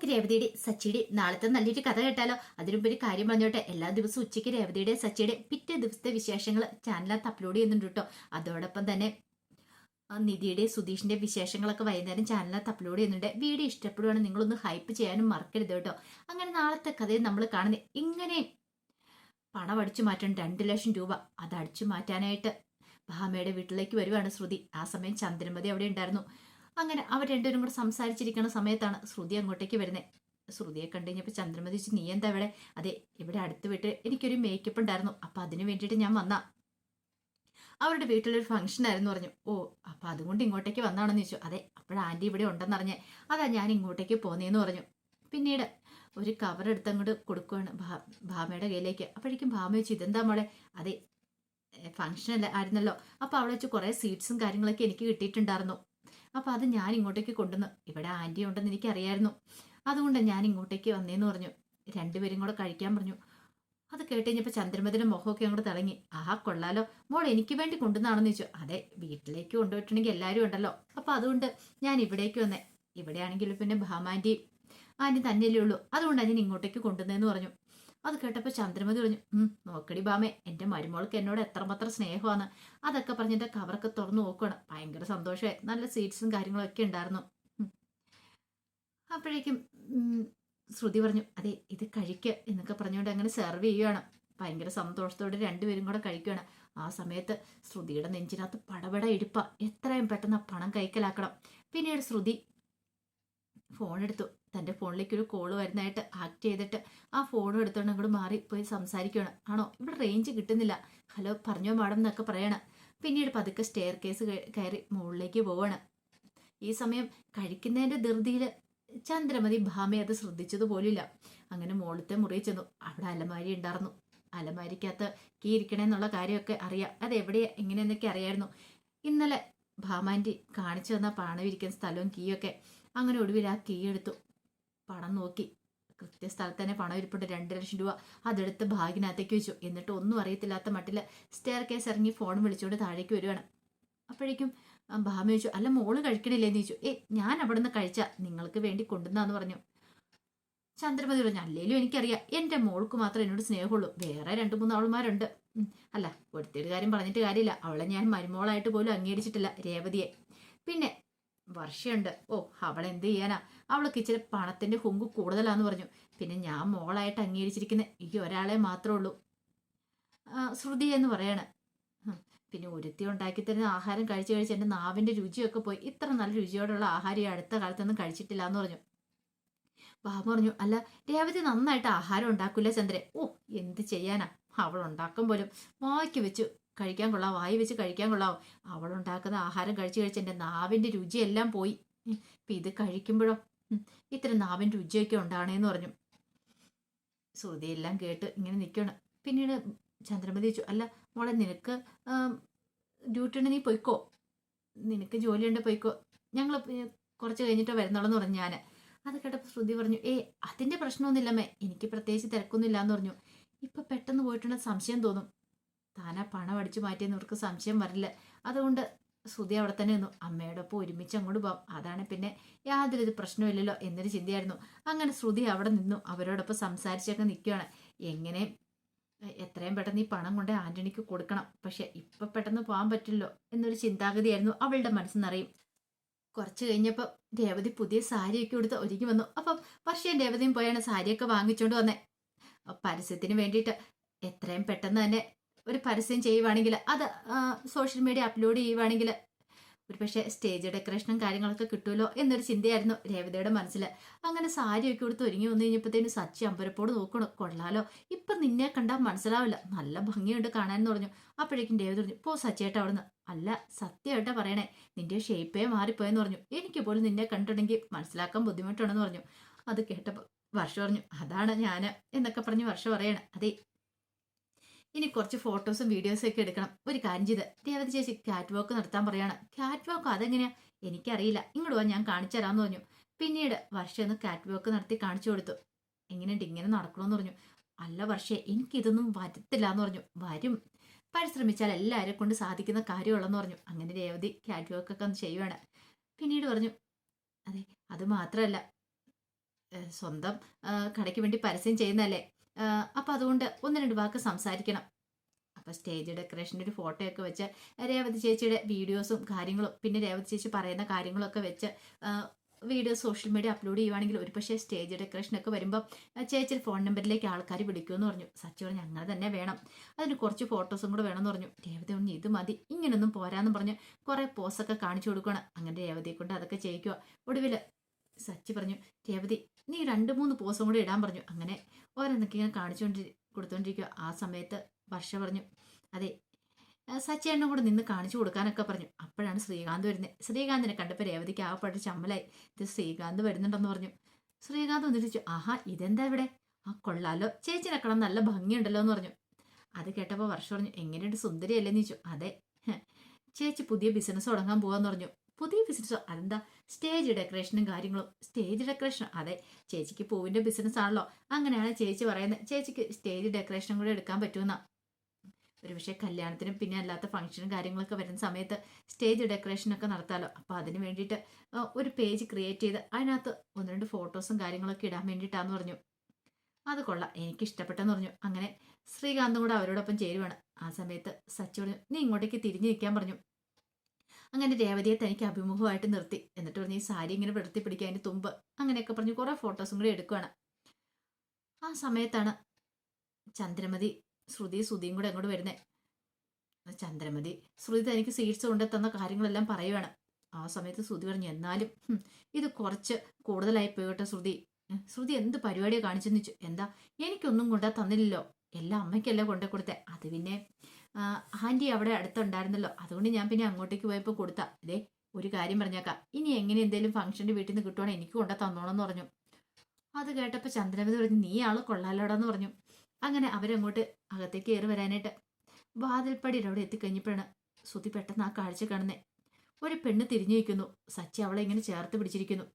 നമുക്ക് രേവതിയുടെ സച്ചിയുടെ നാളത്തെ നല്ലൊരു കഥ കേട്ടാലോ? അതിനുമ്പ് ഒരു കാര്യം പറഞ്ഞോട്ടെ. എല്ലാ ദിവസവും ഉച്ചയ്ക്ക് രേവതിയുടെ സച്ചിയുടെ പിറ്റേ ദിവസത്തെ വിശേഷങ്ങൾ ചാനലിനകത്ത് അപ്ലോഡ് ചെയ്യുന്നുണ്ട് കേട്ടോ. അതോടൊപ്പം തന്നെ നിധിയുടെ സുധീഷിന്റെ വിശേഷങ്ങളൊക്കെ വൈകുന്നേരം ചാനലിനകത്ത് അപ്ലോഡ് ചെയ്യുന്നുണ്ട്. വീഡിയോ ഇഷ്ടപ്പെടുവാണെങ്കിൽ നിങ്ങളൊന്ന് ഹൈപ്പ് ചെയ്യാനും മറക്കരുത് കേട്ടോ. അങ്ങനെ നാളത്തെ കഥയിൽ നമ്മൾ കാണുന്നത് ഇങ്ങനെ പണം അടിച്ചു മാറ്റണം. 2 ലക്ഷം രൂപ അത് അടിച്ചു മാറ്റാനായിട്ട് ഭാമയുടെ വീട്ടിലേക്ക് വരുവാണ് ശ്രുതി. ആ സമയം ചന്ദ്രമതി അവിടെ ഉണ്ടായിരുന്നു. അങ്ങനെ അവർ രണ്ടുപേരും കൂടെ സംസാരിച്ചിരിക്കുന്ന സമയത്താണ് ശ്രുതി അങ്ങോട്ടേക്ക് വരുന്നത്. ശ്രുതിയെ കണ്ടു കഴിഞ്ഞപ്പോൾ ചന്ദ്രമതി ചോദിച്ചു, നീ എന്താ ഇവിടെ? അതെ, ഇവിടെ അടുത്ത് വിട്ട് എനിക്കൊരു മേക്കപ്പ് ഉണ്ടായിരുന്നു, അപ്പൊ അതിന് വേണ്ടിയിട്ട് ഞാൻ വന്ന. അവരുടെ വീട്ടിലൊരു ഫംഗ്ഷൻ ആയിരുന്നു പറഞ്ഞു. ഓ, അപ്പൊ അതുകൊണ്ട് ഇങ്ങോട്ടേക്ക് വന്നാണെന്ന് ചോദിച്ചു. അതെ, അപ്പോൾ ആന്റി ഇവിടെ ഉണ്ടെന്നറിഞ്ഞേ, അതാ ഞാൻ ഇങ്ങോട്ടേക്ക് പോന്നേന്ന് പറഞ്ഞു. പിന്നീട് ഒരു കവർ എടുത്ത് അങ്ങോട്ട് കൊടുക്കുകയാണ് ഭാമയുടെ കയ്യിലേക്ക്. അപ്പോഴേക്കും ഭാമ വെച്ചു, ഇതെന്താ മോളെ? അതെ, ഫംഗ്ഷൻ ആയിരുന്നല്ലോ, അപ്പൊ അവിടെ വെച്ച് കുറെ സ്വീറ്റ്സും കാര്യങ്ങളൊക്കെ എനിക്ക് കിട്ടിയിട്ടുണ്ടായിരുന്നു. അപ്പൊ അത് ഞാൻ ഇങ്ങോട്ടേക്ക് കൊണ്ടുവന്നു. ഇവിടെ ആന്റി ഉണ്ടെന്ന് എനിക്കറിയായിരുന്നു, അതുകൊണ്ട് ഞാൻ ഇങ്ങോട്ടേക്ക് വന്നേന്ന് പറഞ്ഞു. രണ്ടുപേരും കൂടെ കഴിക്കാൻ പറഞ്ഞു. അത് കേട്ട് കഴിഞ്ഞപ്പോ ചന്ദ്രമതിയുടെ മുഖമൊക്കെ അങ്ങോട്ട് തിളങ്ങി. ആഹാ, കൊള്ളാലോ, മോൾ എനിക്ക് വേണ്ടി കൊണ്ടുവന്നാണെന്ന് ചോദിച്ചു. അതെ, വീട്ടിലേക്ക് കൊണ്ടുപോയിട്ടുണ്ടെങ്കിൽ എല്ലാവരും ഉണ്ടല്ലോ, അപ്പൊ അതുകൊണ്ട് ഞാൻ ഇവിടേക്ക് വന്നേ. ഇവിടെയാണെങ്കിലും പിന്നെ ഭാമാന്റി ആന്റി തന്നെയല്ലേ ഉള്ളൂ, അതുകൊണ്ടാണ് ഞാൻ ഇങ്ങോട്ടേക്ക് കൊണ്ടുവന്നതെന്ന് പറഞ്ഞു. അത് കേട്ടപ്പോൾ ചന്ദ്രമതി പറഞ്ഞു, നോക്കടി ബാമേ, എൻ്റെ മരുമോൾക്ക് എന്നോട് എത്രമാത്രം സ്നേഹമാണ്. അതൊക്കെ പറഞ്ഞിട്ട് കവറൊക്കെ തുറന്നു നോക്കണം. ഭയങ്കര സന്തോഷമായി, നല്ല സ്വീറ്റ്സും കാര്യങ്ങളൊക്കെ ഉണ്ടായിരുന്നു. അപ്പോഴേക്കും ശ്രുതി പറഞ്ഞു, അതെ ഇത് കഴിക്കുക എന്നൊക്കെ പറഞ്ഞുകൊണ്ട് അങ്ങനെ സെർവ് ചെയ്യുകയാണ്. ഭയങ്കര സന്തോഷത്തോടെ രണ്ടുപേരും കൂടെ കഴിക്കുകയാണ്. ആ സമയത്ത് ശ്രുതിയുടെ നെഞ്ചിനകത്ത് പടപട ഇടിപ്പ. എത്രയും പെട്ടെന്ന് ആ പണം കൈക്കലാക്കണം. പിന്നീട് ശ്രുതി ഫോൺ എടുത്തു. തൻ്റെ ഫോണിലേക്ക് ഒരു കോള് വരുന്നതായിട്ട് ആക്ട് ചെയ്തിട്ട് ആ ഫോണും എടുത്തോണ്ട് അങ്ങോട്ട് മാറി പോയി സംസാരിക്കുകയാണ്. ആണോ, ഇവിടെ റേഞ്ച് കിട്ടുന്നില്ല, ഹലോ പറഞ്ഞോ മാഡം എന്നൊക്കെ പറയണം. പിന്നീട് പതുക്കെ സ്റ്റെയർ കേസ് കയറി മുകളിലേക്ക് പോവാണ്. ഈ സമയം കഴിക്കുന്നതിൻ്റെ ധൃതിയിൽ ചന്ദ്രമതി ഭാമയെ അത് ശ്രദ്ധിച്ചത് പോലില്ല. അങ്ങനെ മുകളിലത്തെ മുറിയിൽ ചെന്നു. അവിടെ അലമാരി ഉണ്ടായിരുന്നു. അലമാരിക്കകത്ത് കീ ഇരിക്കണേന്നുള്ള കാര്യമൊക്കെ അറിയാം. അത് എവിടെയാ എങ്ങനെയെന്നൊക്കെ അറിയായിരുന്നു. ഇന്നലെ ഭാമാൻറ്റി കാണിച്ചു തന്ന പണം ഇരിക്കുന്ന സ്ഥലവും കീയൊക്കെ. അങ്ങനെ ഒടുവിൽ ആ കീ എടുത്തു. പണം നോക്കി, കൃത്യസ്ഥലത്ത് തന്നെ പണം ഇരിപ്പുണ്ട്. 2 ലക്ഷം രൂപ അതെടുത്ത് ബാഗിനകത്തേക്ക് വെച്ചു. എന്നിട്ട് ഒന്നും അറിയത്തില്ലാത്ത മട്ടിൽ സ്റ്റെയർ കേസ് ഇറങ്ങി ഫോൺ വിളിച്ചുകൊണ്ട് താഴേക്ക് വരുവാണ്. അപ്പോഴേക്കും ഭാമ ചോദിച്ചു, അല്ല മോള് കഴിക്കണില്ലേന്ന് ചോദിച്ചു. ഞാൻ അവിടെ നിന്ന് കഴിച്ച, നിങ്ങൾക്ക് വേണ്ടി കൊണ്ടുവന്നാന്ന് പറഞ്ഞു. ചന്ദ്രമതി പറഞ്ഞു, അല്ലേലും എനിക്കറിയാം എൻ്റെ മോൾക്ക് മാത്രമേ എന്നോട് സ്നേഹമുള്ളൂ, വേറെ 2-3 ആൾമാരുണ്ട്. അല്ല, ഒരുത്തിയുടെ കാര്യം പറഞ്ഞിട്ട് കാര്യമില്ല, അവളെ ഞാൻ മരുമോളായിട്ട് പോലും അംഗീകരിച്ചിട്ടില്ല, രേവതിയെ. പിന്നെ വർഷയുണ്ട്. ഓ, അവളെന്ത് ചെയ്യാനാ, അവൾക്ക് ഇച്ചിരി പണത്തിന്റെ ഹുങ്ക് കൂടുതലാന്ന് പറഞ്ഞു. പിന്നെ ഞാൻ മോളായിട്ട് അംഗീകരിച്ചിരിക്കുന്ന ഈ ഒരാളെ മാത്രമേ ഉള്ളൂ, ശ്രുതി എന്ന് പറയാണ്. പിന്നെ ഒരുത്തി ഉണ്ടാക്കി തരുന്ന ആഹാരം കഴിച്ച് എൻ്റെ നാവിന്റെ രുചിയൊക്കെ പോയി. ഇത്ര നല്ല രുചിയോടുള്ള ആഹാരം അടുത്ത കാലത്തൊന്നും കഴിച്ചിട്ടില്ല എന്ന് പറഞ്ഞു. ബാബു പറഞ്ഞു, അല്ല രേവതി നന്നായിട്ട് ആഹാരം ഉണ്ടാക്കൂല ചന്ദ്രൻ. ഓ, എന്ത് ചെയ്യാനാ, അവൾ ഉണ്ടാക്കും പോലും വായിക്ക് വെച്ചു കഴിക്കാൻ കൊള്ളാം, വായി വെച്ച് കഴിക്കാൻ കൊള്ളാവും. അവളുണ്ടാക്കുന്ന ആഹാരം കഴിച്ച് എൻ്റെ നാവിൻ്റെ രുചിയെല്ലാം പോയി. ഇപ്പം ഇത് കഴിക്കുമ്പോഴോ ഇത്ര നാവിൻ രുചിയൊക്കെ ഉണ്ടാണേന്ന് പറഞ്ഞു. ശ്രുതിയെല്ലാം കേട്ട് ഇങ്ങനെ നിൽക്കണം. പിന്നീട് ചന്ദ്രമതി ചോദിച്ചു, അല്ല മോളെ, നിനക്ക് ഡ്യൂട്ടി ഉണ്ട്, നീ പൊയ്ക്കോ, നിനക്ക് ജോലിയുണ്ട് പൊയ്ക്കോ, ഞങ്ങൾ കുറച്ച് കഴിഞ്ഞിട്ടോ വരുന്നുള്ളെന്ന് പറഞ്ഞു. ഞാൻ അത് കേട്ടപ്പോൾ ശ്രുതി പറഞ്ഞു, അതിൻ്റെ പ്രശ്നമൊന്നുമില്ലമ്മേ, എനിക്ക് പ്രത്യേകിച്ച് തിരക്കൊന്നുമില്ല എന്ന് പറഞ്ഞു. ഇപ്പം പെട്ടെന്ന് പോയിട്ടുണ്ടെങ്കിൽ സംശയം തോന്നും, താനാ പണം അടിച്ചു മാറ്റിയെന്നവർക്ക് സംശയം വരില്ല. അതുകൊണ്ട് ശ്രുതി അവിടെ തന്നെ നിന്നു. അമ്മയോടൊപ്പം ഒരുമിച്ച് അങ്ങോട്ട് പോകാം, അതാണ് പിന്നെ യാതൊരു പ്രശ്നമില്ലല്ലോ എന്നൊരു ചിന്തയായിരുന്നു. അങ്ങനെ ശ്രുതി അവിടെ നിന്നു, അവരോടൊപ്പം സംസാരിച്ചൊക്കെ നിൽക്കുകയാണ്. എങ്ങനെ എത്രയും പെട്ടെന്ന് ഈ പണം കൊണ്ട് ആന്റണിക്ക് കൊടുക്കണം, പക്ഷെ ഇപ്പം പെട്ടെന്ന് പോകാൻ പറ്റില്ലോ എന്നൊരു ചിന്താഗതിയായിരുന്നു അവളുടെ മനസ്സിന്നറിയും. കുറച്ച് കഴിഞ്ഞപ്പോൾ രേവതി പുതിയ സാരിയൊക്കെ കൊടുത്ത് ഒരുങ്ങി വന്നു. അപ്പം വർഷയും രേവതിയും പോയാണ് സാരിയൊക്കെ വാങ്ങിച്ചുകൊണ്ട് വന്നേ. പരസ്യത്തിന് വേണ്ടിയിട്ട് എത്രയും പെട്ടെന്ന് തന്നെ ഒരു പരസ്യം ചെയ്യുവാണെങ്കിൽ, അത് സോഷ്യൽ മീഡിയ അപ്ലോഡ് ചെയ്യുവാണെങ്കിൽ ഒരു പക്ഷേ സ്റ്റേജ് ഡെക്കറേഷനും കാര്യങ്ങളൊക്കെ കിട്ടുമല്ലോ എന്നൊരു ചിന്തയായിരുന്നു രേവതിയുടെ മനസ്സിൽ. അങ്ങനെ സാരിയൊക്കെ കൊടുത്ത് ഒരുങ്ങി വന്നു കഴിഞ്ഞപ്പോഴത്തേനും സച്ചി അമ്പരപ്പോട് നോക്കണം, കൊള്ളാലോ, ഇപ്പം നിന്നെ കണ്ടാൽ മനസ്സിലാവില്ല, നല്ല ഭംഗിയുണ്ട് കാണാനെന്ന് പറഞ്ഞു. അപ്പോഴേക്കും രേവതി പറഞ്ഞു, പോ സച്ചിയേട്ട അവിടുന്ന്. അല്ല, സത്യമായിട്ടാ പറയണേ, നിന്റെ ഷേപ്പേ മാറിപ്പോയെന്ന് പറഞ്ഞു. എനിക്ക് പോലും നിന്നെ കണ്ടിട്ടുണ്ടെങ്കിൽ മനസ്സിലാക്കാൻ ബുദ്ധിമുട്ടുണ്ടെന്ന് പറഞ്ഞു. അത് കേട്ടപ്പോൾ വർഷ പറഞ്ഞു, അതാണ് ഞാൻ എന്നൊക്കെ പറഞ്ഞ് വർഷ പറയാണ്. അതെ, ഇനി കുറച്ച് ഫോട്ടോസും വീഡിയോസും ഒക്കെ എടുക്കണം. ഒരു കാര്യം ചെയ്ത് രേവതി ചേച്ചി ക്യാറ്റ് വാക്ക് നടത്താൻ പറയാണ്. ക്യാറ്റ് വാക്ക് അതെങ്ങനെയാ, എനിക്കറിയില്ല, ഇങ്ങോട്ട് വാ, ഞാൻ കാണിച്ചു തരാമെന്ന് പറഞ്ഞു. പിന്നീട് വർഷ ഒന്ന് ക്യാറ്റ് വാക്ക് നടത്തി കാണിച്ചു കൊടുത്തു. എങ്ങനെയുണ്ട്, ഇങ്ങനെ നടക്കണമെന്ന് പറഞ്ഞു. അല്ല വർഷേ, എനിക്കിതൊന്നും വരത്തില്ല എന്ന് പറഞ്ഞു. വരും, പരിശ്രമിച്ചാൽ എല്ലാവരെ കൊണ്ട് സാധിക്കുന്ന കാര്യമുള്ളെന്ന് പറഞ്ഞു. അങ്ങനെ രേവതി ക്യാറ്റ് വാക്കൊക്കെ ഒന്ന് ചെയ്യുവാണ്. പിന്നീട് പറഞ്ഞു, അതെ അത് മാത്രമല്ല, സ്വന്തം കടയ്ക്ക് വേണ്ടി പരസ്യം ചെയ്യുന്നതല്ലേ, അപ്പം അതുകൊണ്ട് ഒന്ന് രണ്ട് വാക്ക് സംസാരിക്കണം. അപ്പോൾ സ്റ്റേജ് ഡെക്കറേഷൻ്റെ ഒരു ഫോട്ടോയൊക്കെ വെച്ച് രേവതി ചേച്ചിയുടെ വീഡിയോസും കാര്യങ്ങളും പിന്നെ രേവതി ചേച്ചി പറയുന്ന കാര്യങ്ങളൊക്കെ വെച്ച് വീഡിയോ സോഷ്യൽ മീഡിയ അപ്ലോഡ് ചെയ്യുവാണെങ്കിൽ ഒരു പക്ഷേ സ്റ്റേജ് ഡെക്കറേഷനൊക്കെ വരുമ്പോൾ ചേച്ചിയുടെ ഫോൺ നമ്പറിലേക്ക് ആൾക്കാർ വിളിക്കുമെന്ന് പറഞ്ഞു. സച്ചി പറഞ്ഞു അങ്ങനെ തന്നെ വേണം, അതിന് കുറച്ച് ഫോട്ടോസും കൂടെ വേണമെന്ന് പറഞ്ഞു. രേവതി പറഞ്ഞു ഇത് മതി, ഇങ്ങനൊന്നും പോരാന്ന് പറഞ്ഞ് കുറേ പോസൊക്കെ കാണിച്ചു കൊടുക്കണം. അങ്ങനെ രേവതിയെ കൊണ്ട് അതൊക്കെ ചെയ്യിക്കുക. ഒടുവിൽ സച്ചി പറഞ്ഞു രേവതി നീ 2-3 പോസും കൂടെ ഇടാൻ പറഞ്ഞു. അങ്ങനെ ഓരോന്നൊക്കെ ഇങ്ങനെ കൊടുത്തോണ്ടിരിക്കുക. ആ സമയത്ത് വർഷ പറഞ്ഞു അതെ സച്ചേണ്ണും കൂടെ നിന്ന് കാണിച്ചു കൊടുക്കാനൊക്കെ പറഞ്ഞു. അപ്പോഴാണ് ശ്രീകാന്ത് വരുന്നത്. ശ്രീകാന്തിനെ കണ്ടപ്പോൾ രേവതിക്ക് ആവപ്പെട്ട് ചമ്മലായി. ഇത് ശ്രീകാന്ത് വരുന്നുണ്ടെന്ന് പറഞ്ഞു. ശ്രീകാന്ത് വന്നിട്ട് ആഹാ ഇതെന്താ ഇവിടെ, ആ കൊള്ളാലോ ചേച്ചിനെ കാണാൻ നല്ല ഭംഗിയുണ്ടല്ലോ എന്ന് പറഞ്ഞു. അത് കേട്ടപ്പോൾ വർഷം പറഞ്ഞു എങ്ങനെയുണ്ട് സുന്ദരിയല്ലേന്ന് ചോദിച്ചു. അതെ ചേച്ചി പുതിയ ബിസിനസ് തുടങ്ങാൻ പോവാന്ന് പറഞ്ഞു. പുതിയ ബിസിനസ്സോ, അതെന്താ? സ്റ്റേജ് ഡെക്കറേഷനും കാര്യങ്ങളും. സ്റ്റേജ് ഡെക്കറേഷൻ, അതെ ചേച്ചിക്ക് പൂവിന്റെ ബിസിനസ് ആണല്ലോ, അങ്ങനെയാണ് ചേച്ചി പറയുന്നത്. ചേച്ചിക്ക് സ്റ്റേജ് ഡെക്കറേഷനും കൂടെ എടുക്കാൻ പറ്റുമെന്നാ. ഒരു പക്ഷേ കല്യാണത്തിനും പിന്നെ അല്ലാത്ത ഫംഗ്ഷനും കാര്യങ്ങളൊക്കെ വരുന്ന സമയത്ത് സ്റ്റേജ് ഡെക്കറേഷനൊക്കെ നടത്താമല്ലോ. അപ്പോൾ അതിന് വേണ്ടിയിട്ട് ഒരു പേജ് ക്രിയേറ്റ് ചെയ്ത് അതിനകത്ത് 1-2 ഫോട്ടോസും കാര്യങ്ങളൊക്കെ ഇടാൻ വേണ്ടിയിട്ടാന്ന് പറഞ്ഞു. അത് കൊള്ളാം, എനിക്ക് ഇഷ്ടപ്പെട്ടെന്ന് പറഞ്ഞു. അങ്ങനെ ശ്രീകാന്തും കൂടെ അവരോടൊപ്പം ചേരുവാണ്. ആ സമയത്ത് സച്ചി പറഞ്ഞു നീ ഇങ്ങോട്ടേക്ക് തിരിഞ്ഞു നിൽക്കാൻ പറഞ്ഞു. അങ്ങനെ രേവതിയെ തനിക്ക് അഭിമുഖമായിട്ട് നിർത്തി. എന്നിട്ട് പറഞ്ഞു ഈ സാരി ഇങ്ങനെ വെടുത്തി പിടിക്കുക, അതിൻ്റെ തുമ്പ് അങ്ങനെയൊക്കെ പറഞ്ഞു കുറേ ഫോട്ടോസും കൂടി എടുക്കുകയാണ്. ആ സമയത്താണ് ചന്ദ്രമതി ശ്രുതിയും കൂടെ അങ്ങോട്ട് വരുന്നത്. ചന്ദ്രമതി ശ്രുതി തനിക്ക് സീറ്റ്സ് കൊണ്ട് തന്ന കാര്യങ്ങളെല്ലാം പറയുവാണ്. ആ സമയത്ത് ശ്രുതി പറഞ്ഞു എന്നാലും ഇത് കുറച്ച് കൂടുതലായി പോയിട്ടോ ശ്രുതി എന്ത് പരിപാടിയാണ് കാണിച്ചെന്ന് വെച്ചു. എന്താ എനിക്കൊന്നും കൊണ്ടാ തന്നില്ലല്ലോ, എല്ലാം അമ്മയ്ക്കല്ല കൊണ്ടു കൊടുത്തേ. അത് പിന്നെ ആൻറ്റി അവിടെ അടുത്തുണ്ടായിരുന്നല്ലോ, അതുകൊണ്ട് ഞാൻ പിന്നെ അങ്ങോട്ടേക്ക് പോയപ്പോൾ കൊടുത്താ. ഇതേ ഒരു കാര്യം പറഞ്ഞേക്കാം, ഇനി എങ്ങനെ എന്തെങ്കിലും ഫംഗ്ഷൻ്റെ വീട്ടിൽ നിന്ന് കിട്ടുവാണെങ്കിൽ എനിക്ക് കൊണ്ടു തന്നോളെന്ന് പറഞ്ഞു. അത് കേട്ടപ്പോൾ ചന്ദ്രമതി പറഞ്ഞു നീ ആള് കൊള്ളാലോടാന്ന് പറഞ്ഞു. അങ്ങനെ അവരങ്ങോട്ട് അകത്തേക്ക് കയറി വരാനായിട്ട് വാതിൽപ്പടിയിൽ അവിടെ എത്തിക്കഴിഞ്ഞപ്പോഴാണ് ശ്രുതി പെട്ടെന്ന് ആ കാഴ്ച കാണുന്നേ. ഒരു പെണ്ണ് തിരിഞ്ഞു വയ്ക്കുന്നു. സച്ചി അവളെ ഇങ്ങനെ ചേർത്ത് പിടിച്ചിരിക്കുന്നു.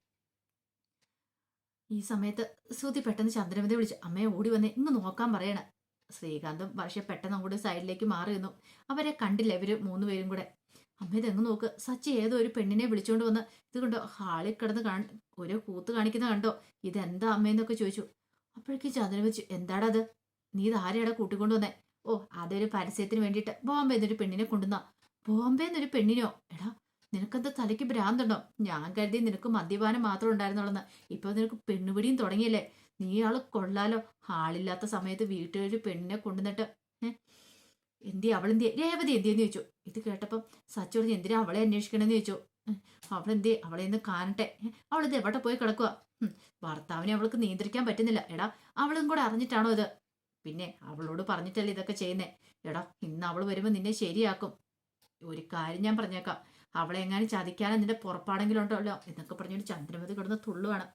ഈ സമയത്ത് ശ്രുതി പെട്ടെന്ന് ചന്ദ്രമതി വിളിച്ചു അമ്മയെ ഓടി വന്നേ ഇങ്ങ് നോക്കാൻ പറയണ. ശ്രീകാന്തും വർഷ പെട്ടെന്ന് അങ്ങോട്ട് സൈഡിലേക്ക് മാറി നിന്നു. അവരെ കണ്ടില്ല ഇവര് 3 പേരും കൂടെ. അമ്മ ഇതെങ്ങ് നോക്ക്, സച്ചി ഏതോ ഒരു പെണ്ണിനെ വിളിച്ചുകൊണ്ട് വന്ന് ഇത് കണ്ടോ ഹാളിൽ കിടന്ന് ഓരോ കൂത്ത് കാണിക്കുന്ന കണ്ടോ, ഇതെന്താ അമ്മയെന്നൊക്കെ ചോദിച്ചു. അപ്പോഴേക്കും ചന്ദ്രൻ വെച്ചു എന്താടാ നീ ഇത് ആരെയാടാ കൂട്ടിക്കൊണ്ടു വന്നേ? ഓ അതൊരു പരസ്യത്തിന് വേണ്ടിയിട്ട് ബോംബെ എന്നൊരു പെണ്ണിനെ കൊണ്ടുവന്നാ. ബോംബെ എന്നൊരു പെണ്ണിനോ? എടാ നിനക്കെന്താ തലയ്ക്ക് ഭ്രാന്തുണ്ടോ? ഞാൻ കരുതി നിനക്ക് മദ്യപാനം മാത്രം ഉണ്ടായിരുന്നുള്ളെന്ന്. ഇപ്പൊ നിനക്ക് പെണ്ണുപിടിയും തുടങ്ങിയല്ലേ? നീ ആള് കൊള്ളാലോ, ആളില്ലാത്ത സമയത്ത് വീട്ടിലൊരു പെണ്ണിനെ കൊണ്ടുവന്നിട്ട് അവളെന്തിയെ രേവതി എന്തിയെന്ന് ചോദിച്ചു. ഇത് കേട്ടപ്പം സച്ചു പറഞ്ഞ് എന്തിനാ അവളെ അന്വേഷിക്കണമെന്ന് ചോദിച്ചു. അവളെന്തിയെ അവളെ ഒന്ന് കാണട്ടെ, അവളിത് എവിടെ പോയി കിടക്കുക? ഭർത്താവിനെ അവൾക്ക് നിയന്ത്രിക്കാൻ പറ്റുന്നില്ല. എടാ അവളും കൂടെ അറിഞ്ഞിട്ടാണോ ഇത്? പിന്നെ അവളോട് പറഞ്ഞിട്ടല്ലേ ഇതൊക്കെ ചെയ്യുന്നേ. എടാ ഇന്ന് അവൾ വരുമ്പോൾ നിന്നെ ശരിയാക്കും. ഒരു കാര്യം ഞാൻ പറഞ്ഞേക്കാം, അവളെ എങ്ങാനും ചതിക്കാനും നിന്റെ പുറപ്പാടെങ്കിലും ഉണ്ടല്ലോ എന്നൊക്കെ പറഞ്ഞൊരു ചന്ദ്രമതി കിടന്ന് തുള്ളുവാണ്.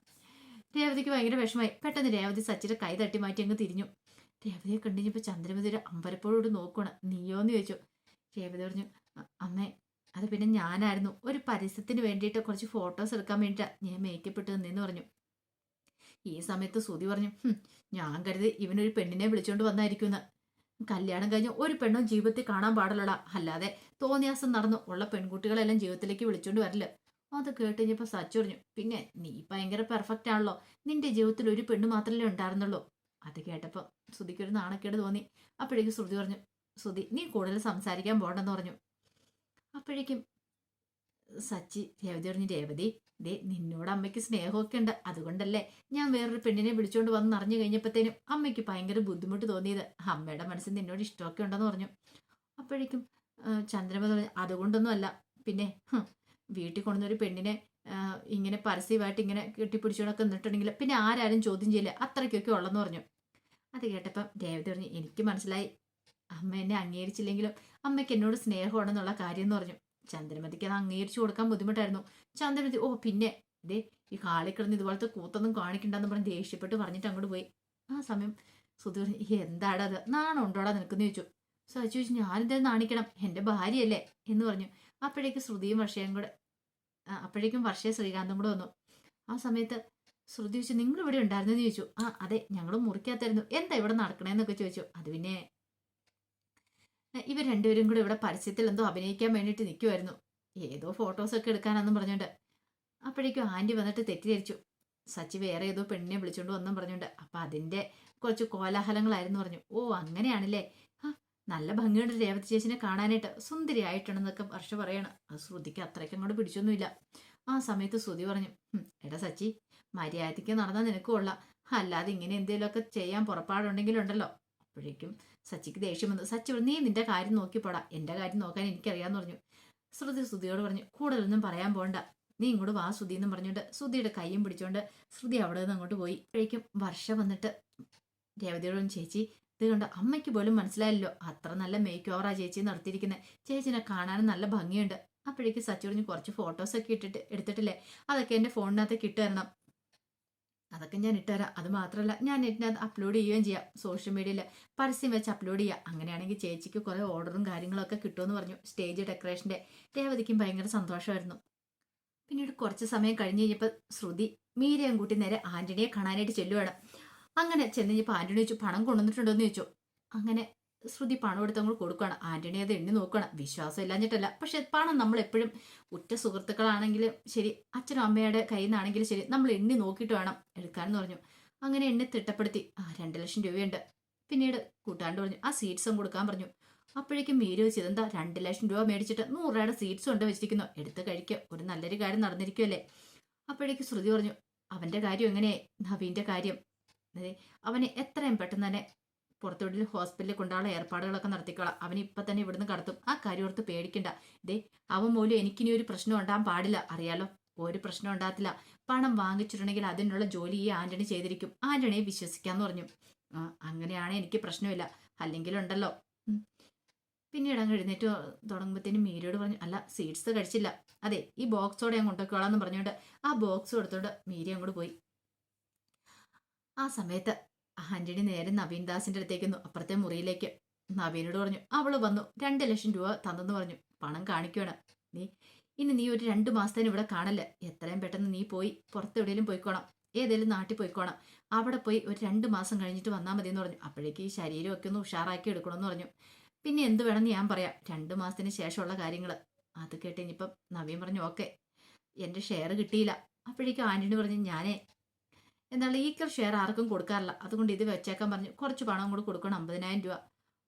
രേവതിക്ക് ഭയങ്കര വിഷമായി. പെട്ടെന്ന് രേവതി സച്ചിയുടെ കൈ തട്ടി മാറ്റി അങ്ങ് തിരിഞ്ഞു. രേവതിയെ കണ്ടുകഴിഞ്ഞപ്പോൾ ചന്ദ്രമതി ഒരു അമ്പരപ്പോഴോട് നോക്കുവാണ്. നീയോന്ന് ചോദിച്ചു. രേവതി പറഞ്ഞു അമ്മേ അത് പിന്നെ ഞാനായിരുന്നു, ഒരു പരസ്യത്തിന് വേണ്ടിയിട്ട് കുറച്ച് ഫോട്ടോസ് എടുക്കാൻ വേണ്ടിയിട്ടാണ് ഞാൻ മേക്കപ്പ് ഇട്ട് നിന്നെന്ന് പറഞ്ഞു. ഈ സമയത്ത് ശ്രുതി പറഞ്ഞു ഞാൻ കരുതി ഇവനൊരു പെണ്ണിനെ വിളിച്ചോണ്ട് വന്നായിരിക്കുമെന്ന്. കല്യാണം കഴിഞ്ഞ് ഒരു പെണ്ണും ജീവിതത്തിൽ കാണാൻ പാടില്ലടാ, അല്ലാതെ തോന്നിയാസം നടന്നു ഉള്ള പെൺകുട്ടികളെല്ലാം ജീവിതത്തിലേക്ക് വിളിച്ചോണ്ട് വരില്ല. അത് കേട്ട് കഴിഞ്ഞപ്പോൾ സച്ചു പറഞ്ഞു പിന്നെ നീ ഭയങ്കര പെർഫെക്റ്റ് ആണല്ലോ, നിന്റെ ജീവിതത്തിൽ ഒരു പെണ്ണ് മാത്രമല്ലേ ഉണ്ടായിരുന്നുള്ളൂ. അത് കേട്ടപ്പോൾ ശ്രുതിക്കൊരു നാണക്കേട് തോന്നി. അപ്പോഴേക്കും ശ്രുതി പറഞ്ഞു ശ്രുതി നീ കൂടുതൽ സംസാരിക്കാൻ പോകണ്ടെന്ന് പറഞ്ഞു. അപ്പോഴേക്കും സച്ചി രേവതി പറഞ്ഞു രേവതി ദേ നിന്നോട് അമ്മയ്ക്ക് സ്നേഹമൊക്കെ ഉണ്ട്, അതുകൊണ്ടല്ലേ ഞാൻ വേറൊരു പെണ്ണിനെ വിളിച്ചോണ്ട് വന്ന് അറിഞ്ഞു കഴിഞ്ഞപ്പോഴത്തേനും അമ്മയ്ക്ക് ഭയങ്കര ബുദ്ധിമുട്ട് തോന്നിയത്. അമ്മയുടെ മനസ്സിൽ നിന്നോട് ഇഷ്ടമൊക്കെ ഉണ്ടെന്ന് പറഞ്ഞു. അപ്പോഴേക്കും ചന്ദ്രമതി പറഞ്ഞു അതുകൊണ്ടൊന്നും അല്ല, പിന്നെ വീട്ടിൽ കൊണ്ടുവന്നൊരു പെണ്ണിനെ ഇങ്ങനെ പരസ്യമായിട്ട് ഇങ്ങനെ കെട്ടിപ്പിടിച്ചോണ്ടൊക്കെ നിന്നിട്ടുണ്ടെങ്കിൽ പിന്നെ ആരാരും ചോദ്യം ചെയ്യില്ല, അത്രയ്ക്കൊക്കെ ഉള്ളെന്ന് പറഞ്ഞു. അത് കേട്ടപ്പം രേവതി പറഞ്ഞു എനിക്ക് മനസ്സിലായി, അമ്മ എന്നെ അംഗീകരിച്ചില്ലെങ്കിലും അമ്മയ്ക്ക് എന്നോട് സ്നേഹമാണെന്നുള്ള കാര്യം എന്ന് പറഞ്ഞു. ചന്ദ്രമതിക്ക് അത് അംഗീകരിച്ചു കൊടുക്കാൻ ബുദ്ധിമുട്ടായിരുന്നു. ചന്ദ്രമതി ഓ പിന്നെ ഇതേ ഈ കാളിൽ കിടന്ന് ഇതുപോലത്തെ കൂത്തൊന്നും കാണിക്കണ്ടെന്ന് പറഞ്ഞ് ദേഷ്യപ്പെട്ട് പറഞ്ഞിട്ട് അങ്ങോട്ട് പോയി. ആ സമയം സുധി പറഞ്ഞു എന്താടാ അത്, നാണം ഉണ്ടോടാ നിനക്കെന്ന് ചോദിച്ചു. സച്ചു ചോദിച്ചു ഞാനെന്തായാലും നാണിക്കണം, എൻ്റെ ഭാര്യയല്ലേ എന്ന് പറഞ്ഞു. അപ്പോഴേക്കും ശ്രുതിയും വർഷയും കൂടെ അപ്പോഴേക്കും വർഷയും ശ്രീകാന്തും കൂടെ വന്നു. ആ സമയത്ത് ശ്രുതി ചോദിച്ചു നിങ്ങൾ ഇവിടെ ഉണ്ടായിരുന്നെന്ന് ചോദിച്ചു. ആ അതെ ഞങ്ങൾ മുറിക്കാത്തായിരുന്നു, എന്താ ഇവിടെ നടക്കണേന്നൊക്കെ ചോദിച്ചു. അത് പിന്നെ ഇവർ രണ്ടുപേരും കൂടെ ഇവിടെ പരസ്യത്തിൽ എന്തോ അഭിനയിക്കാൻ വേണ്ടിയിട്ട് നിൽക്കുമായിരുന്നു, ഏതോ ഫോട്ടോസൊക്കെ എടുക്കാനാന്നും പറഞ്ഞുകൊണ്ട്. അപ്പോഴേക്കും ആൻറ്റി വന്നിട്ട് തെറ്റിദ്ധരിച്ചു. സച്ചി വേറെ ഏതോ പെണ്ണിനെ വിളിച്ചോണ്ട് വന്നും പറഞ്ഞുകൊണ്ട് അപ്പൊ അതിന്റെ കുറച്ച് കോലാഹലങ്ങളായിരുന്നു പറഞ്ഞു. ഓ അങ്ങനെയാണല്ലേ. ആ നല്ല ഭംഗിയുണ്ട് രേവതി ചേച്ചിനെ കാണാനായിട്ട്, സുന്ദരിയായിട്ടുണ്ടെന്നൊക്കെ വർഷ പറയാണ്. അത് ശ്രുതിക്ക് അത്രയ്ക്കും അങ്ങോട്ട് പിടിച്ചൊന്നുമില്ല. ആ സമയത്ത് ശ്രുതി പറഞ്ഞു, എടാ സച്ചി, മര്യാദയ്ക്ക് നടന്നാൽ നിനക്ക് കൊള്ളാം, അല്ലാതെ ഇങ്ങനെ എന്തെങ്കിലുമൊക്കെ ചെയ്യാൻ പുറപ്പാടുണ്ടെങ്കിലുണ്ടല്ലോ. അപ്പോഴേക്കും സച്ചിക്ക് ദേഷ്യം വന്നു. സച്ചി പറഞ്ഞു, നീ നിന്റെ കാര്യം നോക്കിപ്പോടാ, എന്റെ കാര്യം നോക്കാൻ എനിക്കറിയാന്ന് പറഞ്ഞു. ശ്രുതിയോട് പറഞ്ഞു, കൂടുതലൊന്നും പറയാൻ പോണ്ട, നീ ഇങ്ങോട്ട് വാ ശ്രുതി എന്നും പറഞ്ഞുകൊണ്ട് ശ്രുതിയുടെ കൈയും പിടിച്ചോണ്ട് ശ്രുതി അവിടെ നിന്ന് അങ്ങോട്ട് പോയി. അപ്പോഴേക്കും വർഷ വന്നിട്ട് രേവതിയോടും, ചേച്ചി ഇത് കണ്ട അമ്മയ്ക്ക് പോലും മനസ്സിലായല്ലോ, അത്ര നല്ല മേക്ക് ഓവറാ ചേച്ചി നടത്തിയിരിക്കുന്നത്, ചേച്ചിനെ കാണാനും നല്ല ഭംഗിയുണ്ട്. അപ്പോഴേക്കും സച്ചി പറഞ്ഞു, കുറച്ച് ഫോട്ടോസൊക്കെ എടുത്തിട്ടില്ലേ, അതൊക്കെ എൻ്റെ ഫോണിനകത്തേക്ക് ഇട്ട് തരണം. അതൊക്കെ ഞാൻ ഇട്ടുതരാം, അത് മാത്രമല്ല ഞാൻ നെറ്റിനകത്ത് അപ്ലോഡ് ചെയ്യുകയും ചെയ്യാം, സോഷ്യൽ മീഡിയയിൽ പരസ്യം വെച്ച് അപ്ലോഡ് ചെയ്യാം, അങ്ങനെയാണെങ്കിൽ ചേച്ചിക്ക് കുറേ ഓർഡറും കാര്യങ്ങളൊക്കെ കിട്ടുമെന്ന് പറഞ്ഞു. സ്റ്റേജ് ഡെക്കറേഷൻ്റെ രേവതിക്കും ഭയങ്കര സന്തോഷമായിരുന്നു. പിന്നീട് കുറച്ച് സമയം കഴിഞ്ഞ് കഴിഞ്ഞപ്പോൾ ശ്രുതി മീരയും കൂട്ടി നേരെ ആന്റണിയെ കാണാനായിട്ട് ചെല്ലുവാണ്. അങ്ങനെ ചെന്ന് കഴിഞ്ഞപ്പോൾ ആന്റണി ചോദിച്ചു, പണം കൊണ്ടുവന്നിട്ടുണ്ടോ എന്ന് ചോദിച്ചു. അങ്ങനെ ശ്രുതി പണം എടുത്ത് അങ്ങോട്ട് കൊടുക്കുകയാണ്. ആന്റണി അത് എണ്ണി നോക്കുകയാണ്. വിശ്വാസം ഇല്ലാഞ്ഞിട്ടല്ല, പക്ഷെ പണം നമ്മൾ എപ്പോഴും ഉറ്റ സുഹൃത്തുക്കളാണെങ്കിലും ശരി, അച്ഛനും അമ്മയുടെ കയ്യിൽ നിന്നാണെങ്കിലും ശരി, നമ്മൾ എണ്ണി നോക്കിയിട്ട് വേണം എടുക്കാനെന്ന് പറഞ്ഞു. അങ്ങനെ എണ്ണി തിട്ടപ്പെടുത്തി. 2 ലക്ഷം രൂപയുണ്ട്. പിന്നീട് കൂട്ടാണ്ട് പറഞ്ഞു, ആ സീറ്റ്സും കൊടുക്കാൻ പറഞ്ഞു. അപ്പോഴേക്കും മീര വെച്ച്, ഇതെന്താ 2 ലക്ഷം രൂപ മേടിച്ചിട്ട് 100 രൂപയുടെ സീറ്റ്സ് കൊണ്ട് വെച്ചിരിക്കുന്നു, എടുത്ത് കഴിക്കുക, ഒരു നല്ലൊരു കാര്യം നടന്നിരിക്കുമല്ലേ. അപ്പോഴേക്കും ശ്രുതി പറഞ്ഞു, അവന്റെ കാര്യം എങ്ങനെ, നവീന്റെ കാര്യം, അതെ അവനെ എത്രയും പെട്ടെന്ന് തന്നെ പുറത്തോട്ട് ഹോസ്പിറ്റലിൽ കൊണ്ടുള്ള ഏർപ്പാടുകളൊക്കെ നടത്തിക്കോളാം, അവൻ ഇപ്പൊ തന്നെ ഇവിടുന്ന് കടത്തും, ആ കാര്യം ഓർത്ത് പേടിക്കണ്ട. ദേ അവൻ പോലും എനിക്കിനി ഒരു പ്രശ്നം ഉണ്ടാകാൻ പാടില്ല, അറിയാലോ, ഒരു പ്രശ്നം ഉണ്ടാകത്തില്ല, പണം വാങ്ങിച്ചിട്ടുണ്ടെങ്കിൽ അതിനുള്ള ജോലി ഈ ആന്റണി ചെയ്തിരിക്കും, ആന്റണിയെ വിശ്വസിക്കാന്ന് പറഞ്ഞു. അങ്ങനെയാണെങ്കിൽ എനിക്ക് പ്രശ്നമില്ല, അല്ലെങ്കിലുണ്ടല്ലോ. പിന്നീട് അങ്ങ് എഴുന്നേറ്റ് തുടങ്ങുമ്പോഴത്തേനും മീരയോട് പറഞ്ഞു, അല്ല സീഡ്സ് കഴിച്ചില്ല, അതെ ഈ ബോക്സോടെ ഞാൻ കൊണ്ടുപോയിക്കോളാന്ന് പറഞ്ഞുകൊണ്ട് ആ ബോക്സ് എടുത്തോണ്ട് മീര അങ്ങോട്ട് പോയി. ആ സമയത്ത് ആന്റണി നേരെ നവീൻ ദാസിന്റെ അടുത്തേക്ക് അപ്പുറത്തെ മുറിയിലേക്ക്. നവീനോട് പറഞ്ഞു, അവള് വന്നു 2 ലക്ഷം രൂപ തന്നെന്ന് പറഞ്ഞു, പണം കാണിക്കുകയാണ്. നീ ഒരു 2 മാസത്തേന് ഇവിടെ കാണല്ല, എത്രയും പെട്ടെന്ന് നീ പോയി പുറത്തെവിടെയും പോയിക്കോണം, ഏതെങ്കിലും നാട്ടിൽ പോയിക്കോണം, അവിടെ പോയി ഒരു 2 മാസം കഴിഞ്ഞിട്ട് വന്നാൽ മതി എന്ന് പറഞ്ഞു. അപ്പോഴേക്ക് ഈ ശരീരമൊക്കെ ഒന്ന് ഉഷാറാക്കി എടുക്കണമെന്ന് പറഞ്ഞു. പിന്നെ എന്ത് വേണമെന്ന് ഞാൻ പറയാം, 2 മാസത്തിന് ശേഷമുള്ള കാര്യങ്ങൾ. അത് കേട്ട് ഇനിയിപ്പം നവീൻ പറഞ്ഞു, ഓക്കെ, എൻ്റെ ഷെയർ കിട്ടിയില്ല. അപ്പോഴേക്കും ആന്റണി പറഞ്ഞു, ഞാനേ എന്താണ് ഈക്വൽ ഷെയർ ആർക്കും കൊടുക്കാറില്ല, അതുകൊണ്ട് ഇത് വെച്ചേക്കാൻ പറഞ്ഞു, കുറച്ച് പണം കൂടി കൊടുക്കണം, 50,000 രൂപ.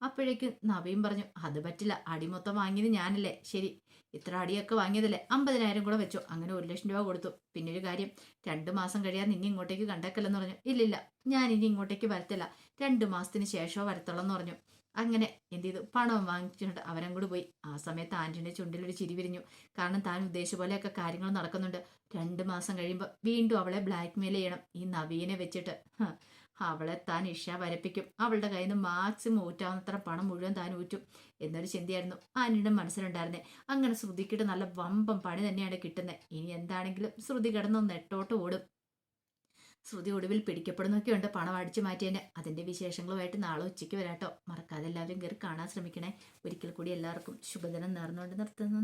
അപ്പോഴേക്കും നവീൻ പറഞ്ഞു, അത് പറ്റില്ല, അടി മൊത്തം വാങ്ങിയത് ഞാനല്ലേ, ശരി ഇത്ര അടിയൊക്കെ വാങ്ങിയതല്ലേ, 50,000 കൂടെ വെച്ചു. അങ്ങനെ 1 ലക്ഷം രൂപ കൊടുത്തു. പിന്നെ ഒരു കാര്യം, 2 മാസം കഴിയാതെ നിന്നെ ഇങ്ങോട്ടേക്ക് കണ്ടേക്കല്ലെന്ന് പറഞ്ഞു. ഇല്ലില്ല, ഞാൻ ഇനി ഇങ്ങോട്ടേക്ക് വരത്തില്ല, 2 മാസത്തിന് ശേഷമോ വരത്തുള്ളെന്ന് പറഞ്ഞു. അങ്ങനെ എന്ത് ചെയ്തു, പണം വാങ്ങിച്ചിട്ട് അവരങ്ങോട്ട് പോയി. ആ സമയത്ത് ആന്റണിയുടെ ചുണ്ടിലൊരു ചിരി വിരിഞ്ഞു. കാരണം താൻ ഉദ്ദേശിച്ച പോലെയൊക്കെ കാര്യങ്ങൾ നടക്കുന്നുണ്ട്. 2 മാസം കഴിയുമ്പോൾ വീണ്ടും അവളെ ബ്ലാക്ക് മെയിൽ ചെയ്യണം ഈ നവീനെ വെച്ചിട്ട്. അവളെ താൻ ഇഷ വരപ്പിക്കും, അവളുടെ കയ്യിൽ നിന്ന് മാക്സിമം ഊറ്റാവുന്നത്ര പണം മുഴുവൻ താൻ ഊറ്റും എന്നൊരു ചിന്തയായിരുന്നു ആന്റണിയുടെ മനസ്സിലുണ്ടായിരുന്നേ. അങ്ങനെ ശ്രുതിക്കിട്ട് നല്ല വമ്പം പണി തന്നെയാണ് കിട്ടുന്നത്. ഇനി എന്താണെങ്കിലും ശ്രുതി കിടന്ന് നെട്ടോട്ട് ഓടും. ശ്രുതി ഒടുവിൽ പിടിക്കപ്പെടുന്നൊക്കെയുണ്ട് പണം അടിച്ചു മാറ്റിയതിന്. അതിന്റെ വിശേഷങ്ങളുമായിട്ട് നാളെ ഉച്ചയ്ക്ക് വരാട്ടോ. മറക്കാതെ എല്ലാവരും കയറി കാണാൻ ശ്രമിക്കണേ. ഒരിക്കൽ കൂടി എല്ലാവർക്കും ശുഭദിനം നേർന്നുകൊണ്ട് നിർത്തുന്നു.